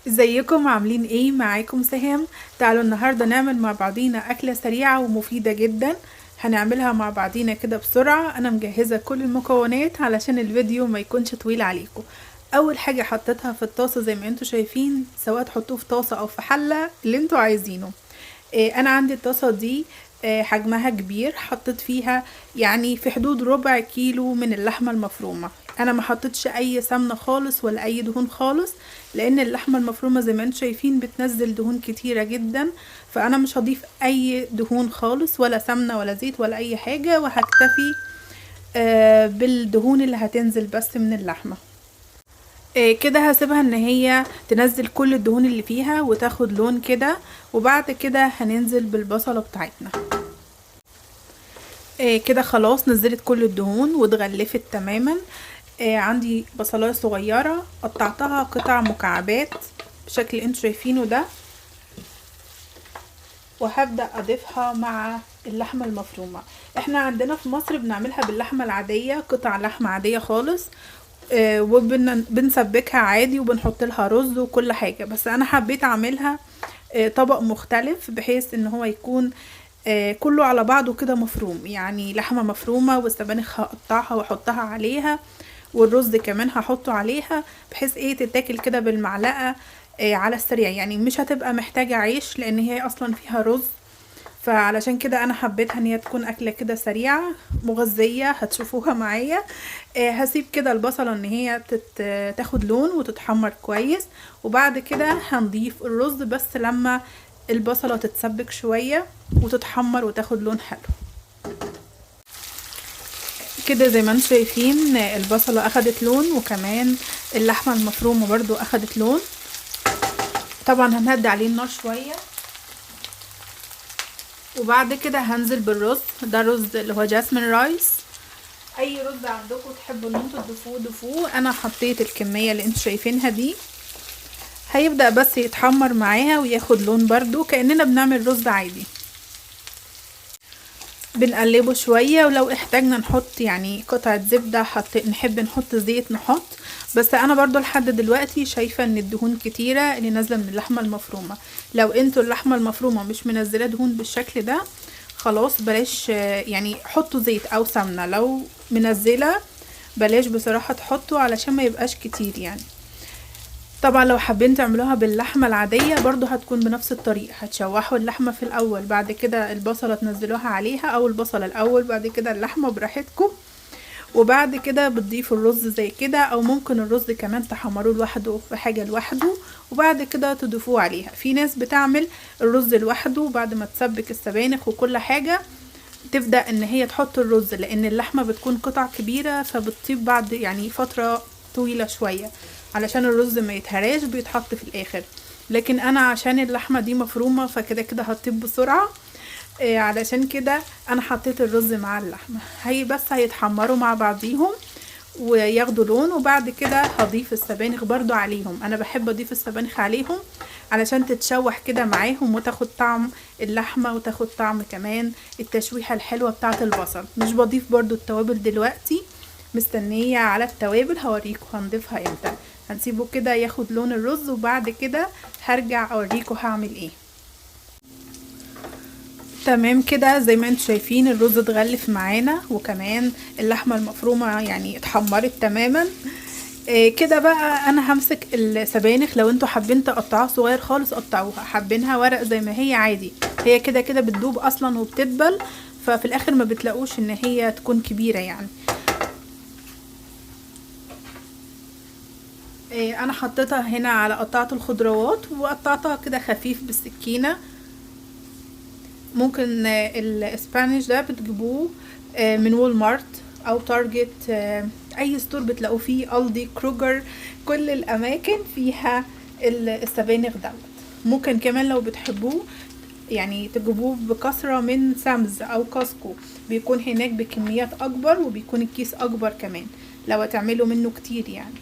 ازيكم عاملين ايه؟ معاكم سهام. تعالوا النهاردة نعمل مع بعضينا أكلة سريعة ومفيدة جدا. هنعملها مع بعضينا كده بسرعة. أنا مجهزة كل المكونات علشان الفيديو ما يكونش طويل عليكم. أول حاجة حطيتها في الطاسة زي ما انتوا شايفين، سواء تحطوه في طاسة أو في حلة اللي انتوا عايزينه. انا عندي الطاسة دي حجمها كبير، حطيت فيها يعني في حدود ربع كيلو من اللحمة المفرومة. انا ما حطيتش اي سمنة خالص ولا اي دهون خالص، لان اللحمة المفرومة زي ما انتم شايفين بتنزل دهون كتيرة جدا. فانا مش هضيف اي دهون خالص، ولا سمنة ولا زيت ولا اي حاجة، وهكتفي بالدهون اللي هتنزل بس من اللحمة. كده هسيبها ان هي تنزل كل الدهون اللي فيها وتاخد لون كده، وبعد كده هننزل بالبصلة بتاعتنا. كده خلاص نزلت كل الدهون واتغلفت تماما. عندي بصلاية صغيرة قطعتها قطع مكعبات بالشكل اللي انتوا شايفينه ده، وهبدأ اضيفها مع اللحمة المفرومة. احنا عندنا في مصر بنعملها باللحمة العادية، قطع لحمة عادية خالص، وبنسبكها عادي وبنحط لها رز وكل حاجة. بس انا حبيت اعملها طبق مختلف، بحيث ان هو يكون كله على بعضه كده مفروم، يعني لحمة مفرومة والسبانخ هقطعها واحطها عليها، والرز كمان هحطه عليها، بحيث ايه تتاكل كده بالمعلقة على السريع. يعني مش هتبقى محتاجة عيش لان هي اصلا فيها رز. فعلشان كده انا حبيتها ان هي تكون اكله كده سريعه مغذيه، هتشوفوها معايا. هسيب كده البصله ان هي تاخد لون وتتحمر كويس، وبعد كده هنضيف الرز بس لما البصله تتسبك شويه وتتحمر وتاخد لون حلو كده. زي ما انتم شايفين البصله اخدت لون، وكمان اللحمه المفرومه برضو اخدت لون. طبعا هنهدي عليه النار شويه، وبعد كده هنزل بالرز. ده رز اللي هو جاسمين رايس. اي رز عندكم تحبوا ان انتوا تضيفوه ضيفوه. انا حطيت الكميه اللي انتوا شايفينها دي. هيبدأ بس يتحمر معاها وياخد لون برضو كأننا بنعمل رز عادي. بنقلبه شوية، ولو احتاجنا نحط يعني قطعة زبدة، نحب نحط زيت نحط. بس انا برضو لحد دلوقتي شايفة ان الدهون كتيرة اللي نازلة من اللحمة المفرومة. لو انتوا اللحمة المفرومة مش منزلة دهون بالشكل ده، خلاص بلاش، يعني حطوا زيت او سمنة. لو منزلة بلاش بصراحة تحطوا، علشان ما يبقاش كتير يعني. طبعا لو حابين تعملوها باللحمة العادية برضو هتكون بنفس الطريقة. هتشوحوا اللحمة في الاول، بعد كده البصلة تنزلوها عليها، او البصلة الاول بعد كده اللحمة براحتكم. وبعد كده بتضيفوا الرز زي كده، او ممكن الرز كمان تحمروه لوحده في حاجة لوحده، وبعد كده تضيفوه عليها. في ناس بتعمل الرز لوحده بعد ما تسبك السبانخ وكل حاجة، تبدأ ان هي تحط الرز، لان اللحمة بتكون قطع كبيرة فبتطيب بعد يعني فترة طويلة شوية، علشان الرز ما يتهراش بيتحط في الاخر. لكن انا عشان اللحمة دي مفرومة فكده كده هتطيب بسرعة، علشان كده انا حطيت الرز مع اللحمة. هي بس هيتحمروا مع بعضيهم وياخدوا لون، وبعد كده هضيف السبانخ برضو عليهم. انا بحب اضيف السبانخ عليهم علشان تتشوح كده معاهم وتاخد طعم اللحمة، وتاخد طعم كمان التشويحة الحلوة بتاعة البصل. مش بضيف برضو التوابل دلوقتي، مستنية على التوابل هوريكم هنضيفها امتى. هنسيبه كده ياخد لون الرز، وبعد كده هرجع اوريكم هعمل ايه. تمام كده زي ما انتم شايفين الرز اتغلف معانا، وكمان اللحمة المفرومة يعني اتحمرت تماما. كده بقى انا همسك السبانخ. لو انتوا حابين تقطعوها صغير خالص قطعوها، حابينها ورق زي ما هي عادي. هي كده كده بتدوب اصلا وبتدبل، ففي الاخر ما بتلاقوش ان هي تكون كبيرة يعني. انا حطيتها هنا على قطعة الخضروات، وقطعتها كده خفيف بالسكينة. ممكن الاسبانيش ده بتجيبوه من وول مارت او تارجت، اي ستور بتلاقوه فيه، الدي، كروجر، كل الاماكن فيها السبانخ دوت. ممكن كمان لو بتحبوه يعني تجيبوه بكثرة من سامز او كاسكو، بيكون هناك بكميات اكبر وبيكون الكيس اكبر كمان لو هتعملوا منه كتير يعني.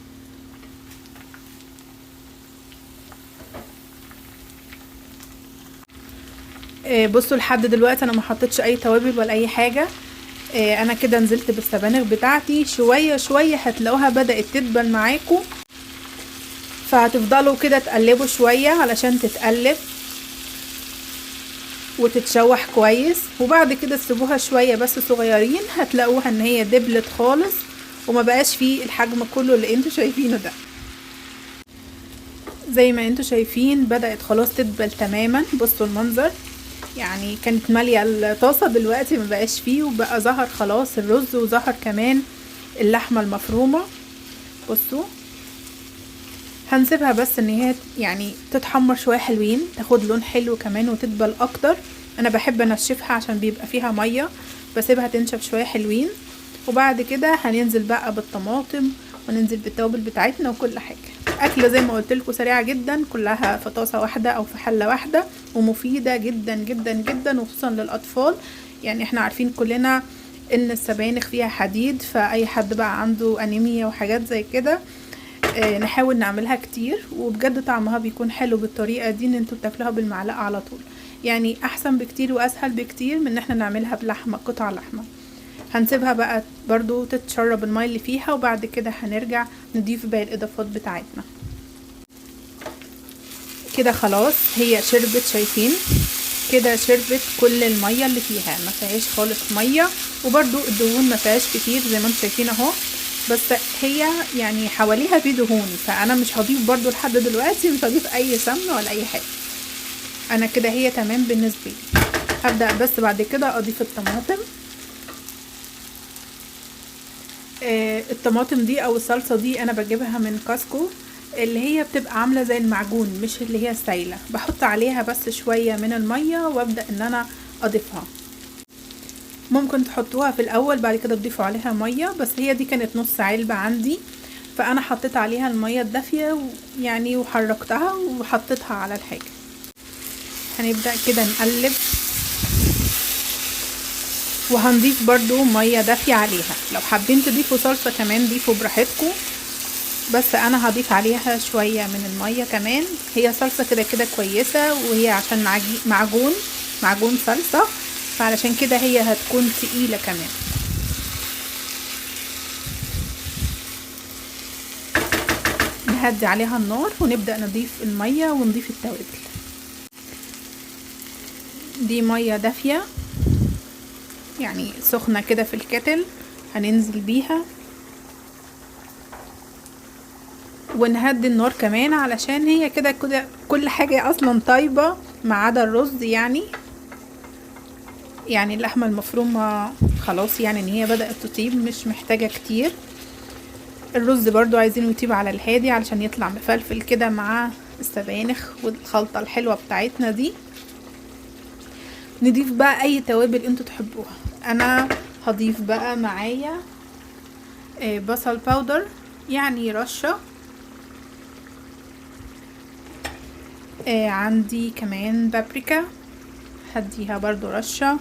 بصوا لحد دلوقتي انا ما حطيتش اي توابل ولا اي حاجه. انا كده نزلت بالسبانخ بتاعتي شويه شويه، هتلاقوها بدات تدبل معاكم. فهتفضلوا كده تقلبوا شوية علشان تتقلب وتتشوح كويس، وبعد كده تسيبوها شوية بس صغيرين، هتلاقوها ان هي دبلت خالص وما بقاش فيه الحجم كله اللي انتوا شايفينه ده. زي ما انتوا شايفين بدأت خلاص تدبل تماما. بصوا المنظر، يعني كانت مالية الطاسة دلوقتي ما بقاش فيه، وبقى ظهر خلاص الرز وظهر كمان اللحمة المفرومة. بصوا هنسيبها بس ان هي يعني تتحمر شوية حلوين، تاخد لون حلو كمان وتدبل اكتر. انا بحب انشفها عشان بيبقى فيها مية، بسيبها تنشف شوية حلوين. وبعد كده هننزل بقى بالطماطم وننزل بالتوابل بتاعتنا وكل حاجة. اكله زي ما قلت لكم سريعه جدا، كلها في طاسه واحده او في حله واحده، ومفيده جدا جدا جدا وخصوصا للاطفال. يعني احنا عارفين كلنا ان السبانخ فيها حديد، فاي حد بقى عنده انيميا وحاجات زي كده نحاول نعملها كتير، وبجد طعمها بيكون حلو بالطريقه دي، ان انتوا بتاكلوها بالمعلقه على طول. يعني احسن بكتير واسهل بكتير من ان احنا نعملها بلحمه، قطع لحمه. هنسيبها بقى برضو تتشرب الماء اللي فيها، وبعد كده هنرجع نضيف باقي الاضافات بتاعتنا. كده خلاص هي شربت، شايفين كده شربت كل المية اللي فيها، ما فيهاش خالص مية، وبرضو الدهون ما فيهاش كتير زي ما انتم شايفين اهو، بس هي يعني حواليها في دهون. فانا مش هضيف برضو لحد دلوقتي، مش هضيف اي سمنة ولا اي حاجة. انا كده هي تمام بالنسبة لي. هبدأ بس بعد كده اضيف الطماطم. الطماطم دي او الصلصة دي انا بجيبها من كاسكو، اللي هي بتبقى عاملة زي المعجون، مش اللي هي السايلة. بحط عليها بس شوية من المية وابدأ ان انا اضيفها. ممكن تحطوها في الاول بعد كده تضيفوا عليها مية، بس هي دي كانت نص علبة عندي، فانا حطيت عليها المية الدافية يعني وحركتها وحطيتها على الحاجة. هنبدأ كده نقلب، وهنضيف برضو مية دافية عليها. لو حابين تضيفوا صلصة كمان ضيفوا براحتكم، بس انا هضيف عليها شوية من المية كمان. هي صلصة كده كده كويسة، وهي عشان معجون صلصة، فعلشان كده هي هتكون تقيلة كمان. نهدي عليها النار ونبدأ نضيف المية ونضيف التوابل. دي مية دافية يعني سخنة كده في الكتل، هننزل بيها ونهدي النار كمان، علشان هي كده كده كل حاجة اصلا طيبة ما عدا الرز. يعني اللحمة المفرومة خلاص، يعني ان هي بدأت تطيب، مش محتاجة كتير. الرز برضو عايزينه يطيب على الهادي علشان يطلع مفلفل كده مع السبانخ والخلطة الحلوة بتاعتنا دي. نضيف بقى اي توابل انتوا تحبوها. انا هضيف بقى معايا بصل باودر، يعني رشة. عندي كمان بابريكا، هديها برضو رشة.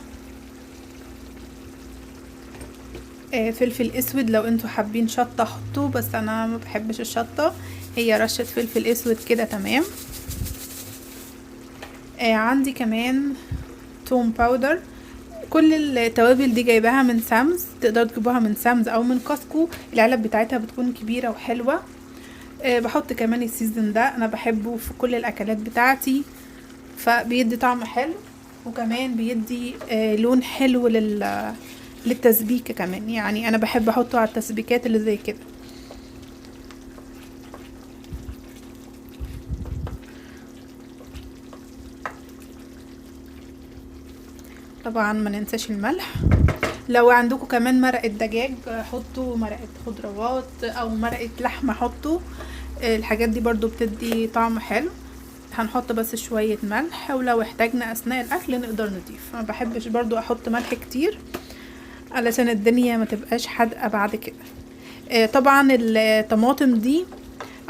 فلفل اسود، لو انتوا حابين شطة حطوه، بس انا ما بحبش الشطة. هي رشة فلفل اسود كده تمام. عندي كمان توم باودر. كل التوابل دي جايباها من سامز، تقدروا تجيبوها من سامز او من كاسكو، العلب بتاعتها بتكون كبيرة وحلوة. بحط كمان السيزن ده، انا بحبه في كل الاكلات بتاعتي، فبيدي طعم حلو، وكمان بيدي لون حلو للتسبيكة كمان. يعني انا بحب احطه على التسبيكات اللي زي كده. طبعا ما ننساش الملح. لو عندكم كمان مرقة دجاج حطوا، مرقة خضروات او مرقة لحمة حطوا، الحاجات دي برضو بتدي طعم حلو. هنحط بس شوية ملح، ولو احتاجنا اثناء الاكل نقدر نضيف. ما بحبش برضو احط ملح كتير علشان الدنيا ما تبقاش حادقة بعد كده. طبعا الطماطم دي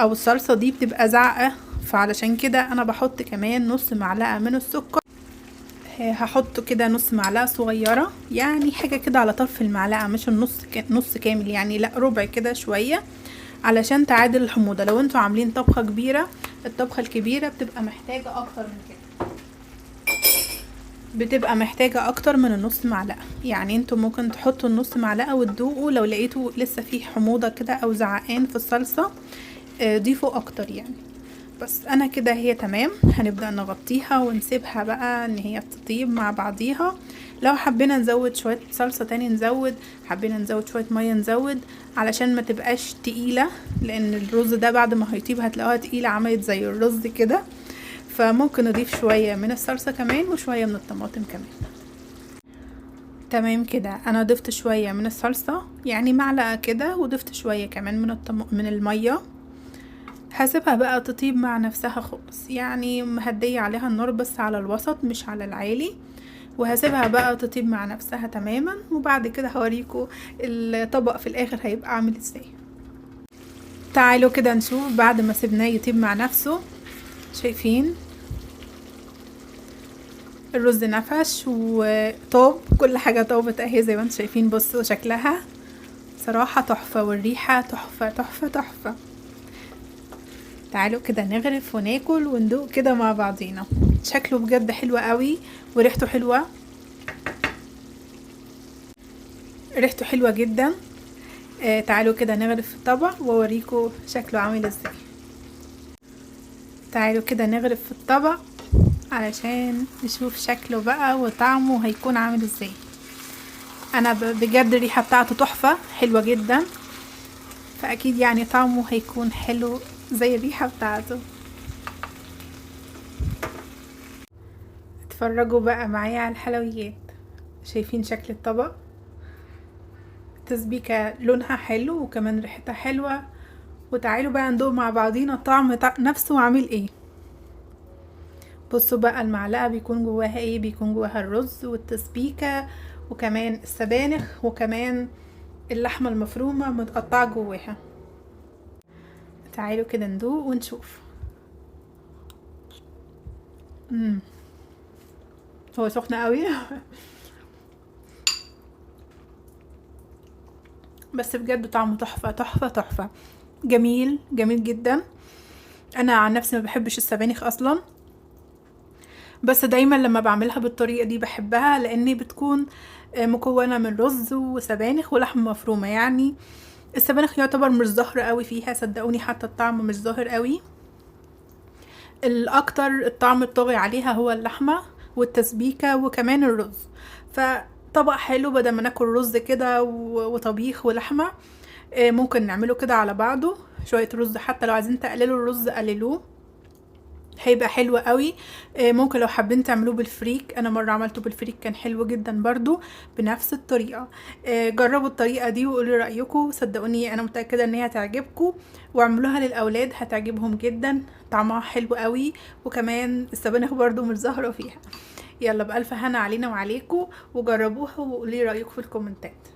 او الصلصة دي بتبقى زعقة، فعلشان كده انا بحط كمان نص معلقة من السكر. هحط كده نص معلقة صغيرة، يعني حاجة كده على طرف المعلقة، مش نص كامل يعني، لا ربع كده شوية، علشان تعادل الحموضة. لو انتوا عاملين طبخة كبيرة، الطبخة الكبيرة بتبقى محتاجة اكتر من كده، بتبقى محتاجة اكتر من النص معلقة. يعني انتوا ممكن تحطوا النص معلقة وتدوقوا، لو لقيتوا لسه فيه حموضة كده او زعقان في الصلصة ضيفوا اكتر يعني. بس انا كده هي تمام. هنبدأ نغطيها ونسيبها بقى ان هي تطيب مع بعضيها. لو حبينا نزود شوية صلصة تاني نزود، حبينا نزود شوية مية نزود، علشان ما تبقاش تقيلة، لان الرز ده بعد ما هيطيب هتلاقوها تقيلة عملت زي الرز كده. فممكن نضيف شوية من الصلصة كمان وشوية من الطماطم كمان. تمام كده، انا ضفت شوية من الصلصة يعني معلقة كده، وضفت شوية كمان من المية. هسيبها بقى تطيب مع نفسها خالص، يعني مهدية عليها النار بس على الوسط مش على العالي، وهسيبها بقى تطيب مع نفسها تماما. وبعد كده هوريكم الطبق في الاخر هيبقى عامل ازاي. تعالوا كده نشوف بعد ما سيبناه يطيب مع نفسه. شايفين الرز نفش وطاب، كل حاجة طابت اهي زي ما انتم شايفين. بصوا شكلها صراحة تحفة، والريحة تحفة تحفة تحفة. تعالوا كده نغرف وناكل وندوق كده مع بعضينا. شكله بجد حلو قوي وريحته حلوة، ريحته حلوة جدا. تعالوا كده نغرف في الطبق واوريكم شكله عامل ازاي. تعالوا كده نغرف في الطبق علشان نشوف شكله بقى وطعمه هيكون عامل ازاي. انا بجد الريحة بتاعته تحفة حلوة جدا، فاكيد يعني طعمه هيكون حلو زي الريحة بتاعته. اتفرجوا بقى معايا على الحلويات. شايفين شكل الطبق؟ تسبيكة لونها حلو وكمان ريحتها حلوة. وتعالوا بقى ندوق مع بعضينا الطعم نفسه عامل ايه. بصوا بقى المعلقة بيكون جواها ايه، بيكون جواها الرز والتسبيكة وكمان السبانخ وكمان اللحمة المفرومة متقطعة جواها. تعالوا كده ندوق ونشوف. هو سخن قوي بس بجد طعمه تحفة تحفة تحفة، جميل جميل جدا. انا عن نفسي ما بحبش السبانخ اصلا، بس دايما لما بعملها بالطريقة دي بحبها، لاني بتكون مكونة من رز وسبانخ ولحمة مفرومة. يعني السبانخ يعتبر مش ظاهر قوي فيها، صدقوني حتى الطعم مش ظاهر قوي. الاكتر الطعم الطاغي عليها هو اللحمة والتسبيكة وكمان الرز. فطبق حلو بدل ما ناكل رز كده وطبيخ ولحمة. ممكن نعمله كده على بعضه، شوية رز، حتى لو عايزين تقللوا الرز قللوه هيبقى حلو قوي. ممكن لو حابين تعملوه بالفريك، انا مره عملته بالفريك كان حلو جدا برضو بنفس الطريقه. جربوا الطريقه دي وقولوا رايكم، صدقوني انا متاكده ان هي هتعجبكم، واعملوها للاولاد هتعجبهم جدا. طعمها حلو قوي وكمان السبانخ برضو مش ظاهره فيها. يلا بألف هنا علينا وعليكم، وجربوها وقولي رايكم في الكومنتات.